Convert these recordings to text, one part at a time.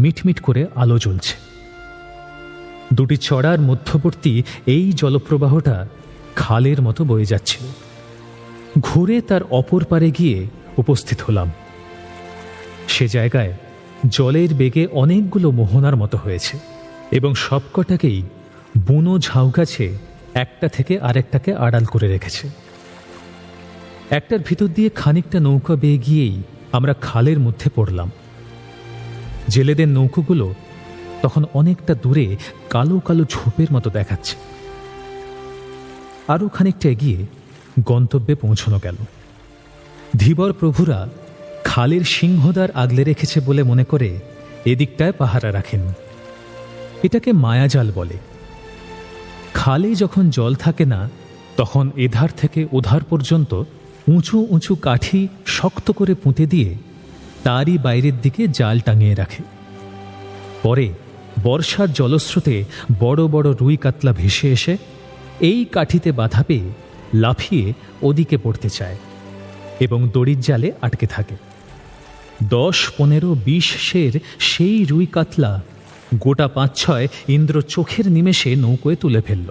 মিটমিট করে আলো জ্বলছে। দুটি চড়ার মধ্যবর্তী এই জলপ্রবাহটা খালের মতো বয়ে যাচ্ছিল। ঘুরে তার অপর পারে গিয়ে উপস্থিত হলাম। সে জায়গায় জলের বেগে অনেকগুলো মোহনার মতো হয়েছে এবং সবকটাকেই বুনো ঝাউ গাছে একটা থেকে আরেকটাকে আড়াল করে রেখেছে। একটার ভিতর দিয়ে খানিকটা নৌকা বেয়ে গিয়েই আমরা খালের মধ্যে পড়লাম। জেলেদের নৌকোগুলো তখন অনেকটা দূরে কালো কালো ঝোপের মতো দেখাচ্ছে। আরও খানিকটা এগিয়ে গন্তব্যে পৌঁছানো গেল। ধীবর প্রভুরা খালের সিংহদ্বার আগলে রেখেছে বলে মনে করে এদিকটায় পাহারা রাখেন। এটাকে মায়াজাল বলে। খালে যখন জল থাকে না তখন এধার থেকে ওধার পর্যন্ত উঁচু উঁচু কাঠি শক্ত করে পুঁতে দিয়ে তারই বাইরের দিকে জাল টাঙিয়ে রাখে। পরে বর্ষার জলস্রোতে বড় বড় রুই কাতলা ভেসে এসে এই কাঠিতে বাধা পেয়ে লাফিয়ে ওদিকে পড়তে চায় এবং দড়ির জালে আটকে থাকে। 10, 15, 20 সের সেই রুই কাতলা গোটা 5-6 ইন্দ্র চোখের নিমেষে নৌকোয় তুলে ফেলল।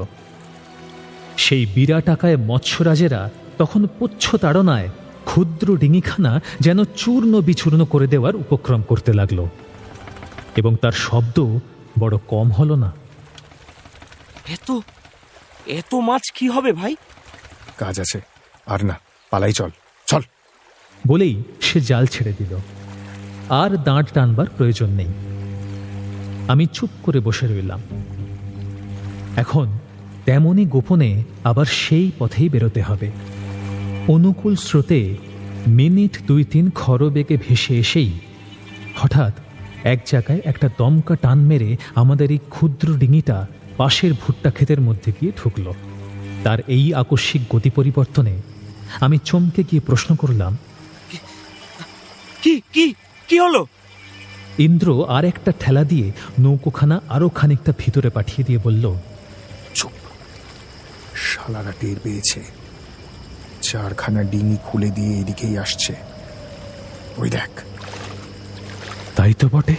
সেই বিরাট আকায় মৎস্যরাজেরা তখন পুচ্ছ তাড়নায় ক্ষুদ্র ডিঙিখানা যেন চূর্ণ বিচূর্ণ করে দেওয়ার উপক্রম করতে লাগল এবং তার শব্দ বড় কম হল না। এত মাছ কি হবে ভাই? কাজ আছে, আর না, পালাই, চল চল বলেই সে জাল ছেড়ে দিল। আর দাঁড় টানবার প্রয়োজন নেই। আমি চুপ করে বসে রইলাম। এখন তেমনি গোপনে আবার সেই পথেই বেরোতে হবে। অনুকূল স্রোতে মিনিট 2-3 খরবেগে ভেসে এসেই হঠাৎ এক জায়গায় একটা দমকা টান মেরে আমাদের এই ক্ষুদ্র ডিঙিটা পাশের ভুট্টা ক্ষেতের মধ্যে গিয়ে ঢুকল। তার এই আকস্মিক গতি পরিবর্তনে আমি চমকে গিয়ে প্রশ্ন করলাম, কি কি কি হলো? ইন্দ্র আর একটা ঠেলা দিয়ে নৌকোখানা আরো খানিকটা ভিতরে পাঠিয়ে দিয়ে বলল, চুপ, শালারা টের পেয়েছে। 4খানা ডিঙি খুলে দিয়ে এদিকেই আসছে, ওই দেখ। তাই তো বটে।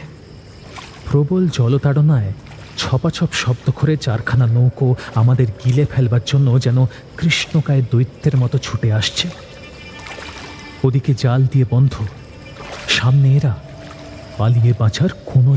প্রবল জলতাড়নায় ছপাছপ শব্দ করে 4খানা নৌকো আমাদের গিলে ফেলবার জন্য যেন কৃষ্ণকায় দৈত্যের মতো ছুটে আসছে। ওদিকে জাল দিয়ে বন্ধ, সামনে এরা, পালিয়ে বাঁচার কোনো